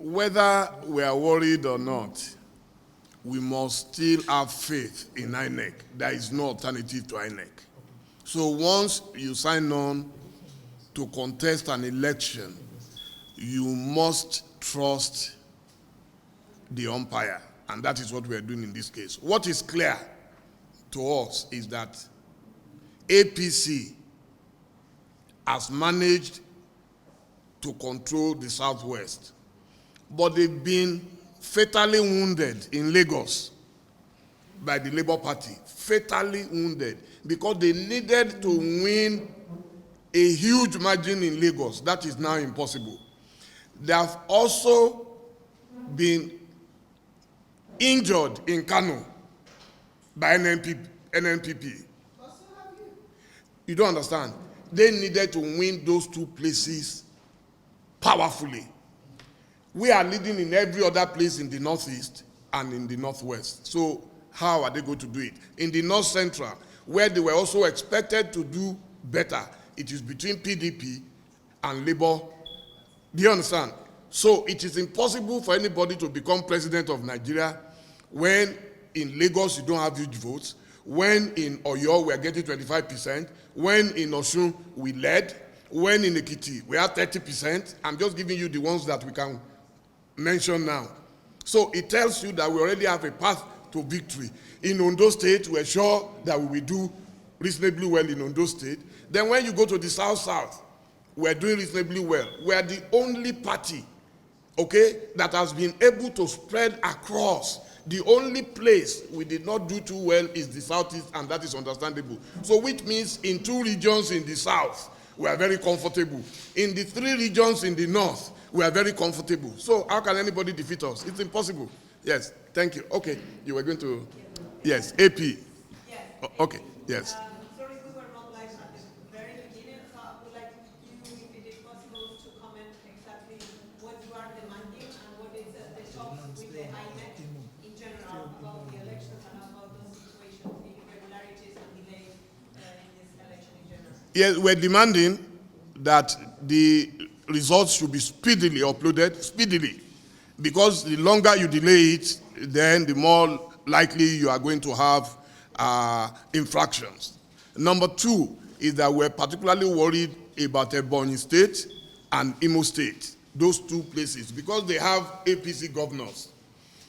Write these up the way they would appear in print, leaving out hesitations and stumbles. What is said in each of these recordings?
whether we are worried or not, we must still have faith in INEC. There is no alternative to INEC. So once you sign on to contest an election, you must trust the umpire, and that is what we are doing in this case. What is clear to us is that APC has managed to control the Southwest, but they've been fatally wounded in Lagos by the Labour Party, fatally wounded, because they needed to win a huge margin in Lagos. That is now impossible. They have also been injured in Kano by NNPP. You don't understand? They needed to win those two places powerfully. We are leading in every other place in the Northeast and in the Northwest. So how are they going to do it? In the North Central, where they were also expected to do better, it is between PDP and Labour. Do you understand? So it is impossible for anybody to become president of Nigeria when in Lagos you don't have huge votes, when in Oyo we are getting 25%, when in Osun we led, when in Ekiti we have 30%. I'm just giving you the ones that we can mention now. So it tells you that we already have a path to victory. In Ondo State, we're sure that we will do reasonably well in Ondo State. Then when you go to the South, we're doing reasonably well. We're the only party, okay, that has been able to spread across. The only place we did not do too well is the Southeast, and that is understandable. So which means in 2 regions in the South, we are very comfortable. In the 3 regions in the North, we are very comfortable. So how can anybody defeat us? It's impossible. Yes, thank you. Okay, you were going to, yes, AP. Yes. Okay, yes. Sorry, we were not live at the very beginning, so I would like you, if it is possible, to comment exactly what you are demanding and what is the talks with the INEC in general about the elections and about the situation, the irregularities and delays in this election in general. Yes, we're demanding that the results should be speedily uploaded, because the longer you delay it, then the more likely you are going to have infractions. Number 2 is that we're particularly worried about Ebonyi State and Imo State, those 2 places, because they have APC governors.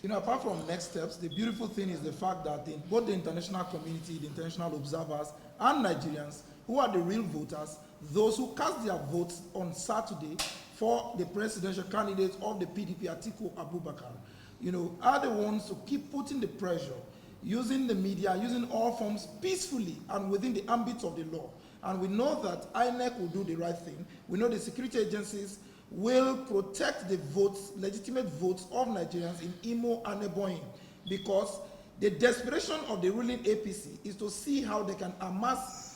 You know, apart from next steps, the beautiful thing is the fact that both the international community, the international observers, and Nigerians, who are the real voters, those who cast their votes on Saturday for the presidential candidate of the PDP, Atiku Abubakar, you know, are the ones to keep putting the pressure, using the media, using all forms peacefully and within the ambit of the law. And we know that INEC will do the right thing. We know the security agencies will protect the votes, legitimate votes of Nigerians in Imo and Ebonyi, because the desperation of the ruling APC is to see how they can amass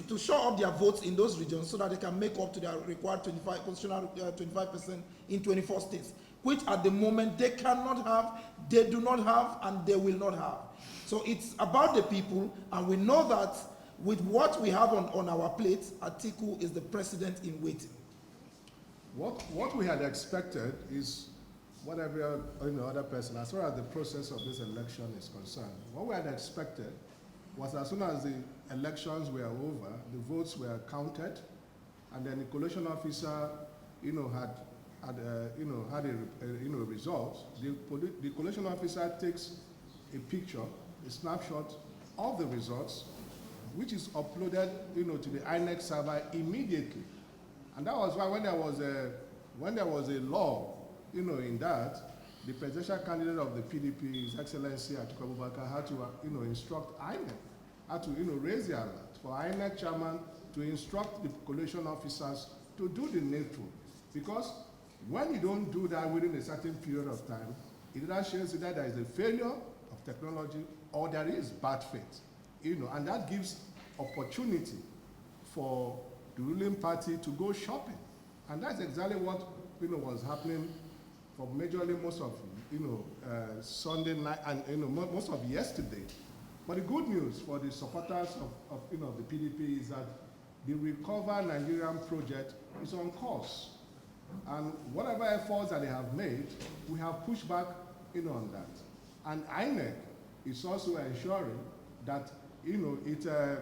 to show up their votes in those regions so that they can make up to their required 25% in 24 states, which at the moment they cannot have, they do not have, and they will not have. So it's about the people, and we know that with what we have on our plate, Atiku is the president in waiting. What we had expected is what every other person, as far as the process of this election is concerned, what we had expected was as soon as the elections were over, the votes were counted, and then the collation officer, had a result. The collation officer takes a picture, a snapshot of the results, which is uploaded, to the INEC server immediately. And that was why when there was a law, in that, the presidential candidate of the PDP, His Excellency Atiku Abubakar, had to, instruct INEC, had to, raise the alert for INEC chairman to instruct the collation officers to do the needful. Because when you don't do that within a certain period of time, it either shows that there is a failure of technology or there is bad faith, and that gives opportunity for the ruling party to go shopping. And that's exactly what, was happening for majorly most of, Sunday night and, most of yesterday. But the good news for the supporters of the PDP is that the Recover Nigerian project is on course. And whatever efforts that they have made, we have pushed back on that. And INEC is also ensuring that the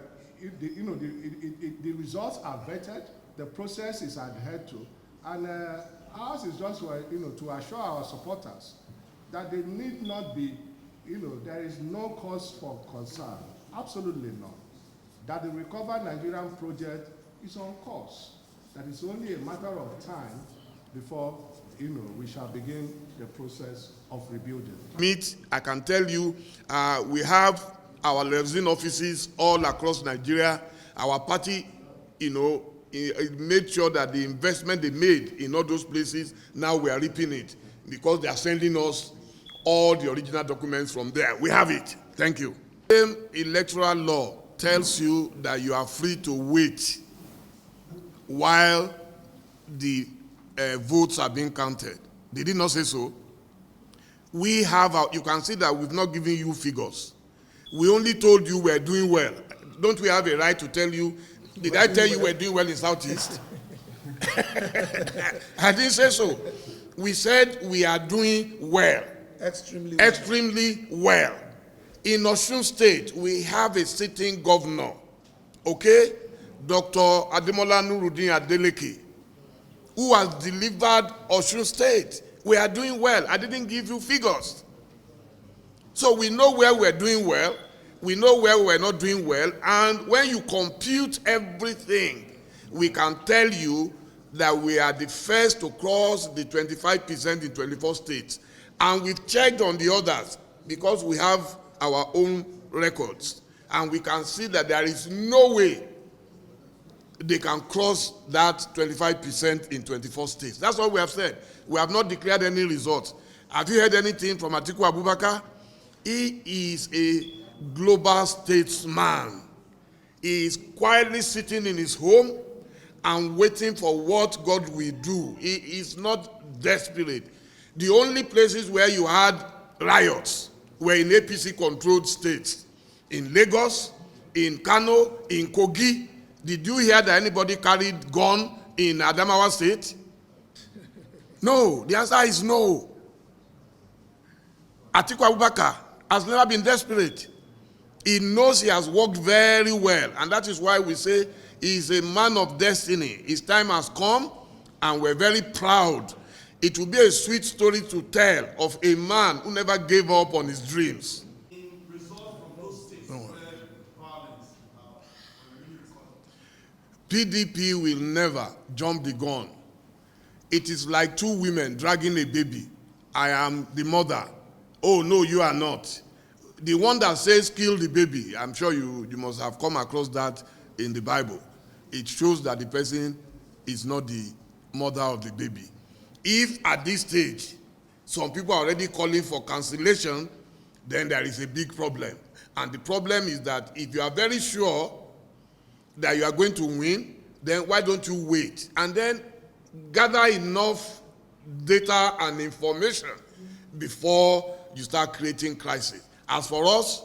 results are vetted, the process is adhered to, and ours is just to assure our supporters that they need not be, there is no cause for concern, absolutely none. That the Recover Nigerian project is on course, that it's only a matter of time before we shall begin the process of rebuilding. I can tell you, we have our liaison offices all across Nigeria. Our party, made sure that the investment they made in all those places, now we are reaping it because they are sending us all the original documents from there. We have it. Thank you. The same electoral law tells you that you are free to wait while the votes are being counted. They did not say so. We have, you can see that we've not given you figures. We only told you we're doing well. Don't we have a right to tell you? Did I tell you we're doing well in Southeast? I didn't say so. We said we are doing well. Extremely well. In Osun State, we have a sitting governor, okay? Dr. Ademola Nuruddin Adeleke, who has delivered Osun State. We are doing well. I didn't give you figures. So we know where we're doing well, we know where we're not doing well, and when you compute everything, we can tell you that we are the first to cross the 25% in 24 states. And we've checked on the others because we have our own records. And we can see that there is no way they can cross that 25% in 24 states. That's what we have said. We have not declared any results. Have you heard anything from Atiku Abubakar? He is a global statesman. He is quietly sitting in his home and waiting for what God will do. He is not desperate. The only places where you had riots were in APC-controlled states. In Lagos, in Kano, in Kogi. Did you hear that anybody carried gun in Adamawa State? No. The answer is no. Atiku Abubakar has never been desperate. He knows he has worked very well, and that is why we say he is a man of destiny. His time has come, and we're very proud. It will be a sweet story to tell of a man who never gave up on his dreams. PDP will never jump the gun. It is like two women dragging a baby. I am the mother. Oh, no, you are not. The one that says kill the baby, I'm sure you must have come across that in the Bible. It shows that the person is not the mother of the baby. If at this stage, some people are already calling for cancellation, then there is a big problem. And the problem is that if you are very sure that you are going to win, then why don't you wait? And then gather enough data and information before you start creating crisis. As for us,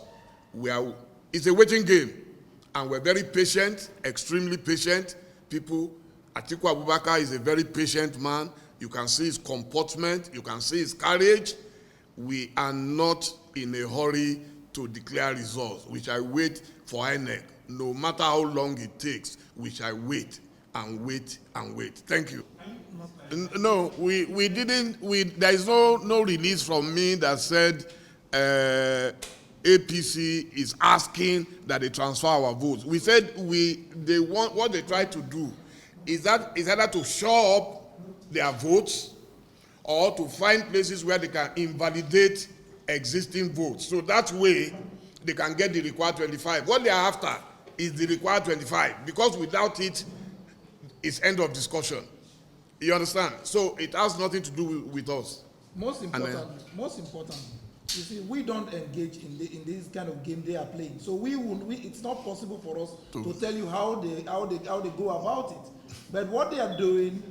it's a waiting game. And we're very patient, extremely patient people. Atiku Abubakar is a very patient man. You can see his comportment. You can see his courage. We are not in a hurry to declare results. We shall wait for INEC. No matter how long it takes, we shall wait and wait and wait. Thank you. No, we didn't. There is no release from me that said APC is asking that they transfer our votes. We said they want, what they try to do is either to show up their votes or to find places where they can invalidate existing votes. So that way they can get the required 25. What they are after is the required 25, because without it, it's end of discussion. You understand? So it has nothing to do with us. Most important, you see, we don't engage in this kind of game they are playing. So it's not possible for us to tell you how they go about it. But what they are doing,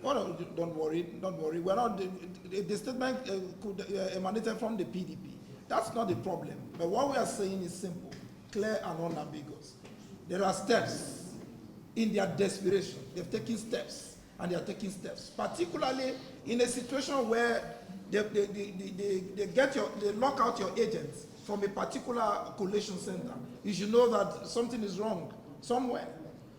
don't worry. We're not. The statement could emanated from the PDP. That's not the problem. But what we are saying is simple, clear, and unambiguous. There are steps in their desperation. They've taken steps, and they are taking steps, particularly in a situation where they lock out your agents from a particular collation center. You should know that something is wrong somewhere.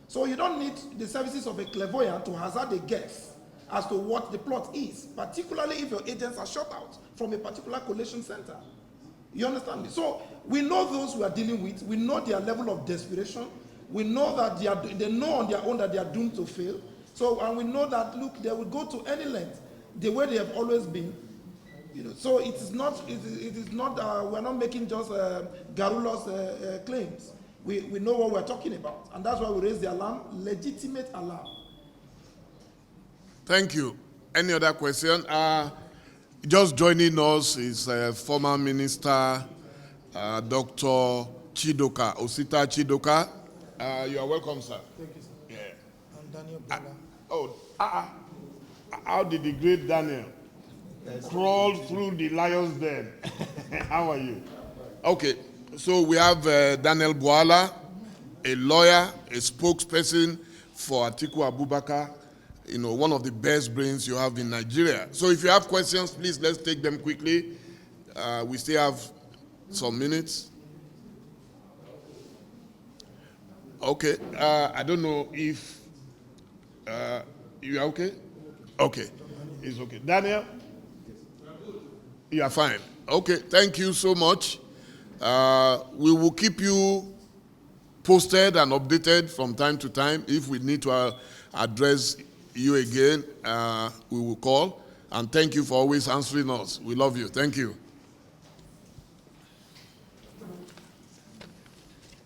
So you don't need the services of a clairvoyant to hazard a guess as to what the plot is, particularly if your agents are shut out from a particular collation center. You understand me? So we know those we are dealing with. We know their level of desperation. We know that they know on their own that they are doomed to fail. So, and we know that, look, they will go to any length the way they have always been. You know, so it is not, we're not making just garrulous claims. We know what we're talking about. And that's why we raise the alarm, legitimate alarm. Thank you. Any other question? Just joining us is former Minister Dr. Chidoka, Osita Chidoka. You are welcome, sir. Thank you, sir. Yeah. I'm Daniel Bala. How did the great Daniel crawl through the lion's den? How are you? Okay, so we have Daniel Bwala, a lawyer, a spokesperson for Atiku Abubakar, you know, one of the best brains you have in Nigeria. So if you have questions, please let's take them quickly. We still have some minutes. Okay, I don't know if you are okay? Okay, it's okay. Daniel? You are fine. Okay, thank you so much. We will keep you posted and updated from time to time. If we need to address you again, we will call. And thank you for always answering us. We love you. Thank you.